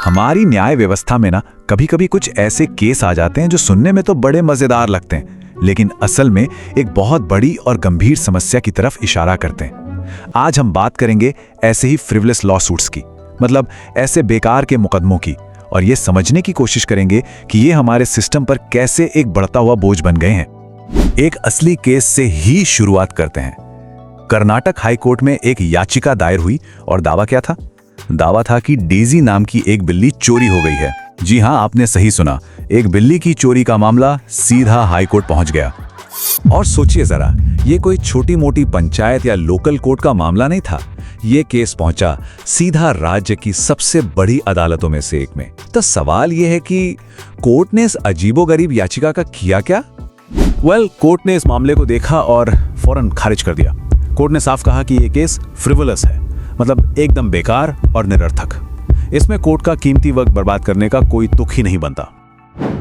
हमारी न्याय व्यवस्था में ना कभी कभी कुछ ऐसे केस आ जाते हैं जो सुनने में तो बड़े मजेदार लगते हैं, लेकिन असल में एक बहुत बड़ी और गंभीर समस्या की तरफ इशारा करते हैं। आज हम बात करेंगे ऐसे ही फ्रिवलेस लॉ सूट्स की, मतलब ऐसे बेकार के मुकदमों की, और ये समझने की कोशिश करेंगे कि ये हमारे सिस्टम पर कैसे एक बढ़ता हुआ बोझ बन गए हैं। एक असली केस से ही शुरुआत करते हैं। कर्नाटक हाई कोर्ट में एक याचिका दायर हुई और दावा क्या था? दावा था कि डेजी नाम की एक बिल्ली चोरी हो गई है। जी हां, आपने सही सुना, एक बिल्ली की चोरी का मामला सीधा हाई कोर्ट पहुंच गया। और सोचिए जरा, ये कोई छोटी मोटी पंचायत या लोकल कोर्ट का मामला नहीं था। ये केस पहुंचा सीधा राज्य की सबसे बड़ी अदालतों में से एक में। तो सवाल ये है कि कोर्ट ने इस अजीबोगरीब याचिका का किया क्या? कोर्ट ने इस मामले को देखा और फौरन खारिज कर दिया। कोर्ट ने साफ कहा कि ये केस फ्रिवोलस है, मतलब एकदम बेकार और निरर्थक। इसमें कोर्ट का कीमती वक्त बर्बाद करने का कोई तुक ही नहीं बनता।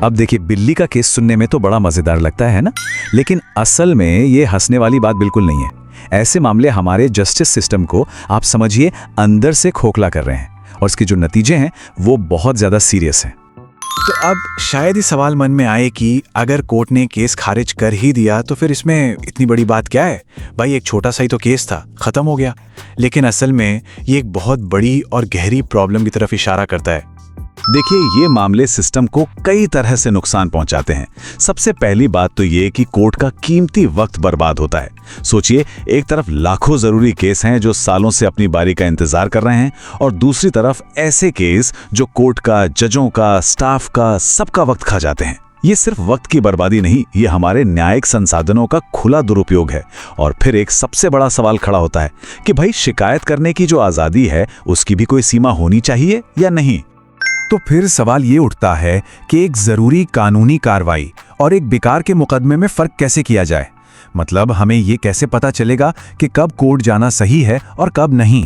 अब देखिए, बिल्ली का केस सुनने में तो बड़ा मजेदार लगता है ना, लेकिन असल में ये हंसने वाली बात बिल्कुल नहीं है। ऐसे मामले हमारे जस्टिस सिस्टम को, आप समझिए, अंदर से खोखला कर रहे हैं, और इसके जो नतीजे हैं वो बहुत ज्यादा सीरियस हैं। तो अब शायद ही सवाल मन में आए कि अगर कोर्ट ने केस खारिज कर ही दिया तो फिर इसमें इतनी बड़ी बात क्या है? भाई, एक छोटा सा ही तो केस था, खत्म हो गया। लेकिन असल में ये एक बहुत बड़ी और गहरी प्रॉब्लम की तरफ इशारा करता है। देखिए, ये मामले सिस्टम को कई तरह से नुकसान पहुंचाते हैं। सबसे पहली बात तो ये कि कोर्ट का कीमती वक्त बर्बाद होता है। सोचिए, एक तरफ लाखों जरूरी केस हैं जो सालों से अपनी बारी का इंतजार कर रहे हैं, और दूसरी तरफ ऐसे केस जो कोर्ट का, जजों का, स्टाफ का, सबका वक्त खा जाते हैं। ये सिर्फ वक्त की बर्बादी नहीं, ये हमारे न्यायिक संसाधनों का खुला दुरुपयोग है। और फिर एक सबसे बड़ा सवाल खड़ा होता है कि भाई, शिकायत करने की जो आजादी है उसकी भी कोई सीमा होनी चाहिए या नहीं? तो फिर सवाल ये उठता है कि एक जरूरी कानूनी कार्रवाई और एक बेकार के मुकदमे में फर्क कैसे किया जाए? मतलब हमें ये कैसे पता चलेगा कि कब कोर्ट जाना सही है और कब नहीं?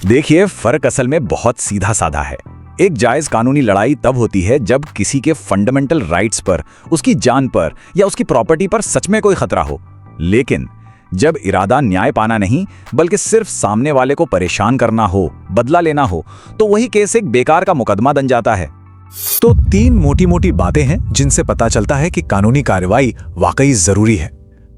देखिए, फर्क असल में बहुत सीधा साधा है। एक जायज कानूनी लड़ाई तब होती है जब किसी के फंडामेंटल राइट्स पर, उसकी जान पर या उसकी प्रॉपर्टी पर सच में कोई खतरा हो। लेकिन जब इरादा न्याय पाना नहीं बल्कि सिर्फ सामने वाले को परेशान करना हो, बदला लेना हो, तो वही केस एक बेकार का मुकदमा बन जाता है। तो तीन मोटी मोटी बातें हैं जिनसे पता चलता है कि कानूनी कार्रवाई वाकई जरूरी है।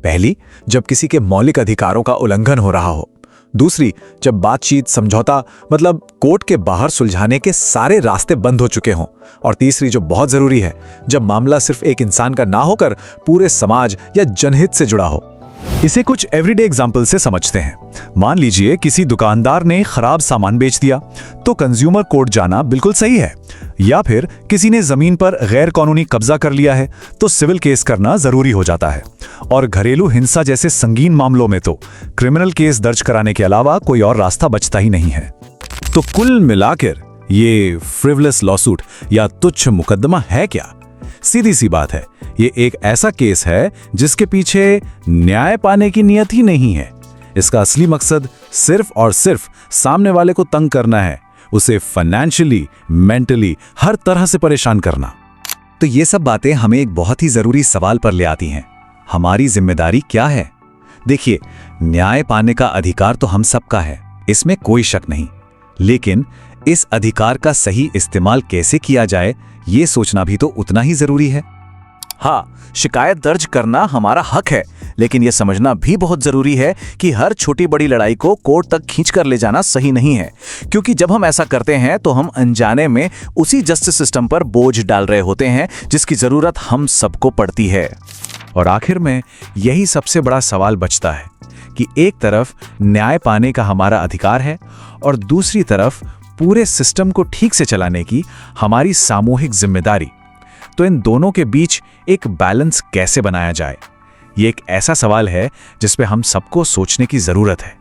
पहली, जब किसी के मौलिक अधिकारों का उल्लंघन हो रहा हो। दूसरी, जब बातचीत, समझौता, मतलब कोर्ट के बाहर सुलझाने के सारे रास्ते बंद हो चुके हों। और तीसरी, जो बहुत जरूरी है, जब मामला सिर्फ एक इंसान का ना होकर पूरे समाज या जनहित से जुड़ा हो। इसे कुछ एवरीडे एग्जाम्पल से समझते हैं। मान लीजिए किसी दुकानदार ने खराब सामान बेच दिया, तो कंज्यूमर कोर्ट जाना बिल्कुल सही है। या फिर किसी ने जमीन पर गैर कानूनी कब्जा कर लिया है, तो सिविल केस करना जरूरी हो जाता है। और घरेलू हिंसा जैसे संगीन मामलों में तो क्रिमिनल केस दर्ज कराने के अलावा कोई और रास्ता बचता ही नहीं है। तो कुल मिलाकर ये फ्रिवलेस लॉसूट या तुच्छ मुकदमा है क्या? सीधी सी बात है, ये एक ऐसा केस है जिसके पीछे न्याय पाने की नियत ही नहीं है। इसका असली मकसद सिर्फ और सिर्फ सामने वाले को तंग करना है, उसे फाइनेंशियली, मेंटली, हर तरह से परेशान करना। तो ये सब बातें हमें एक बहुत ही जरूरी सवाल पर ले आती हैं। हमारी जिम्मेदारी क्या है? देखिए, न्याय पाने का अधिकार तो हम सबका है, इसमें कोई शक नहीं। लेकिन इस अधिकार का सही इस्तेमाल कैसे किया जाए, ये सोचना भी तो उतना ही जरूरी है। हाँ, शिकायत दर्ज करना हमारा हक है, लेकिन यह समझना भी बहुत जरूरी है कि हर छोटी बड़ी लड़ाई को कोर्ट तक खींच कर ले जाना सही नहीं है। क्योंकि जब हम ऐसा करते हैं तो हम अनजाने में उसी जस्टिस सिस्टम पर बोझ डाल रहे होते हैं जिसकी जरूरत हम सबको पड़ती है। और आखिर में यही सबसे बड़ा सवाल बचता है कि एक तरफ न्याय पाने का हमारा अधिकार है और दूसरी तरफ पूरे सिस्टम को ठीक से चलाने की हमारी सामूहिक जिम्मेदारी। तो इन दोनों के बीच एक बैलेंस कैसे बनाया जाए? ये एक ऐसा सवाल है जिस पे हम सबको सोचने की जरूरत है।